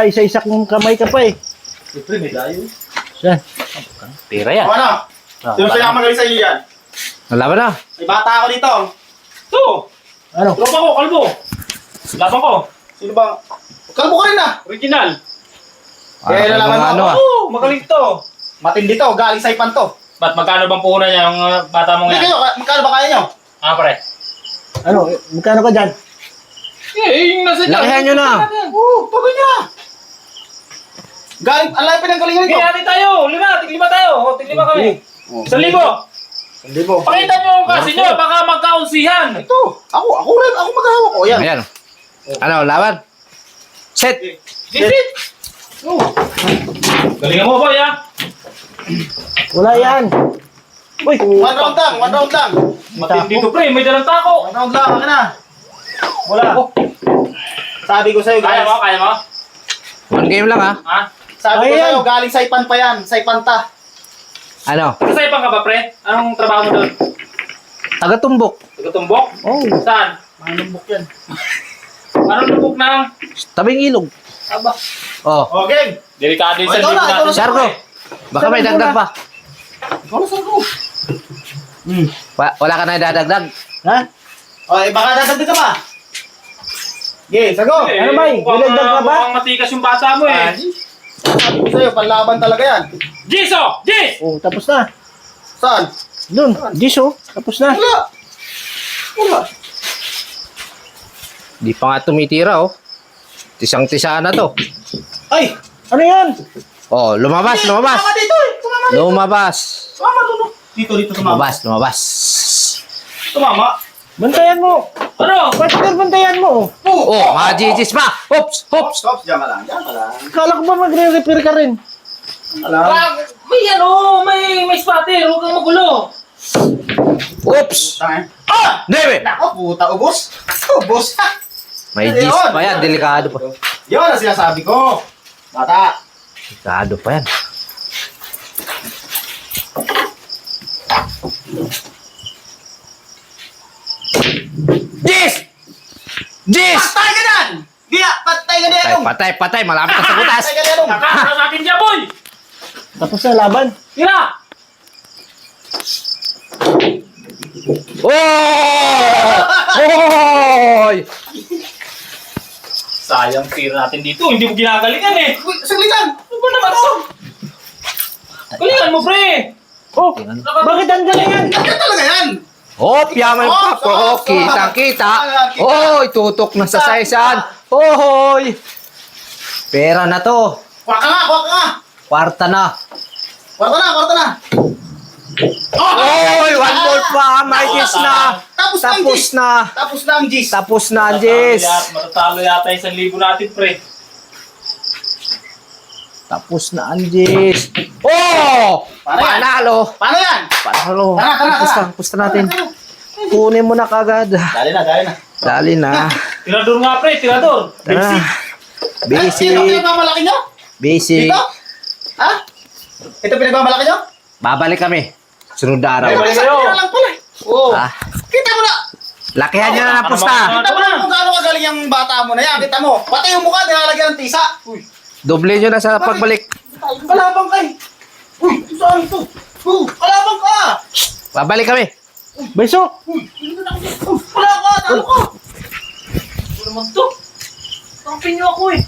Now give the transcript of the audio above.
Isa-isa kong kamay ka pa eh. Siyempre, may layo. Yan. Tira yan. O ano? Sino pinakamagaling sa inyo yan? Nalaban na. May bata ako dito. Ito. Ano? Tropa ko, kalbo. Laban ko. Sino ba? Kalbo ka rin na. Original. Kaya nalaman mo. Ano ah? Oo, magaling to. Matindi to, galing sa ipan to. Ba't magkano bang puhunan niya yung bata mo Hindi yan? kayo, magkano ba kaya nyo? Ah, pare. Ano? Magkano ka dyan? Eh, yung nasa Lakihan nyo na. Oo, pagod niya. Galing, alay pa ng galingan Sige, ito. natin tayo. Tiglima tayo. O, tiglima kami. 1,000. Hindi po. Pakita nyo yung kasi nyo, baka magkaunsihan. Ito, ako rin, ako maghahawak ko. Yan. Ayan. Ano, laban? Set. Visit! Galingan mo, boy, ha? Wala yan. Uy! One round lang, one round lang. Matindi to, pre. May dalang tako. One round lang, ano na? Wala. Oh, Sabi ko sa'yo, kaya guys. mo, kaya mo? One game lang ha. Ha? Sabi ko Ayan. sa'yo, galing sa ipan pa yan, sa ipanta. Ano? Kasaypan ka ba, pre? Anong trabaho mo doon? Taga-tumbok. Taga-tumbok? Oh. Saan? Manumbok yan. Anong lubok ng... Tabing ilog. Aba. Oh. O, game. Delikado yung Oh, ito sarili na, ito natin. na. Sargo. Baka may dagdag pa. Ikaw na, Sargo. Wala ka na dadagdag. Ha? O, baka dadagdag ka pa. Okay, Sargo. Eh, Ano ba eh? mukhang, Dinagdag ka ba? mukhang matikas yung bata mo eh. Sabi ko sa'yo, panlaban talaga yan. Jiso! Jis! Oh, tapos na. Saan? Doon. Diso. Tapos na. Wala. Wala. Di pa nga tumitira oh. Tisang-tisa na to. Ay! Ano yan? Oh, lumabas. Tumama dito eh. Tumama dito. Lumabas. Tumama dito. Dito, tumama. Lumabas. Tumama. Bantayan mo. Ano? Partner, bantayan mo. Oh, mga jijis pa. Oops. Stop, diyan ka lang. Diyan ka lang. Kala ko ba magre-repair ka rin? Diyan ka lang. May ano, may spatter. Huwag kang magulo. Oops. Tangin. Ah! Debe. Nako, puta, ubos. Ubos. May jis pa yan. Delikado pa. Yun ang sinasabi ko. Bata. Delikado pa yan. Jis! Jis! Patay ka dyan! Dia, patay ka dyan! Patay. Malapit na sa butas. Patay ka dyan! Nakakasa sa akin dyan, boy! Tapos na laban. Tira! Oh! Hoy! Sayang tira natin dito. Hindi mo ginagalingan eh. Uy, saglit lang! Ano ba naman to? Galingan mo, pre! Oh, bakit ang galingan? Ganyan talaga yan! Hop, yaman pa po. Kitang-kita. Hoy, tutok na sa saisan. Hoy! Pera na to. Kuha ka nga, kuha ka nga! Kwarta na. Kwarta na! Hoy, one more pa. May gis na. Tapos Tapos na. ang G's! Tapos na, Jis. Matatalo yata yung 1,000 natin, pre. Tapos na, Anjis. Oh! Paano yan? Panalo. Paano yan? Panalo. Tara. Pusta natin. Kunin mo na kagad. Dali na. Dali na. Tirador nga, pre. Tirador. Tara. Basic! Ito pinagmamalaki nyo? Basic. Dito? Ha? Ito pinagmamalaki nyo? Babalik kami. Sunod na araw. Ay, Isang tira lang pala eh. Oo. Ah, Kita mo na! lakihan niya na ng pusta. Kita mo na kung gaano kagaling yung bata mo na yan. Kita mo. Pati yung mukha, nilalagyan ng tisa. Uy. Doble nyo na sa pagbalik. Kalabang ka eh. Uy, saan ito? Kalabang ka! Babalik kami. Beso. Wala ka! Talo ka! Ano naman to? Tampin niyo ako eh.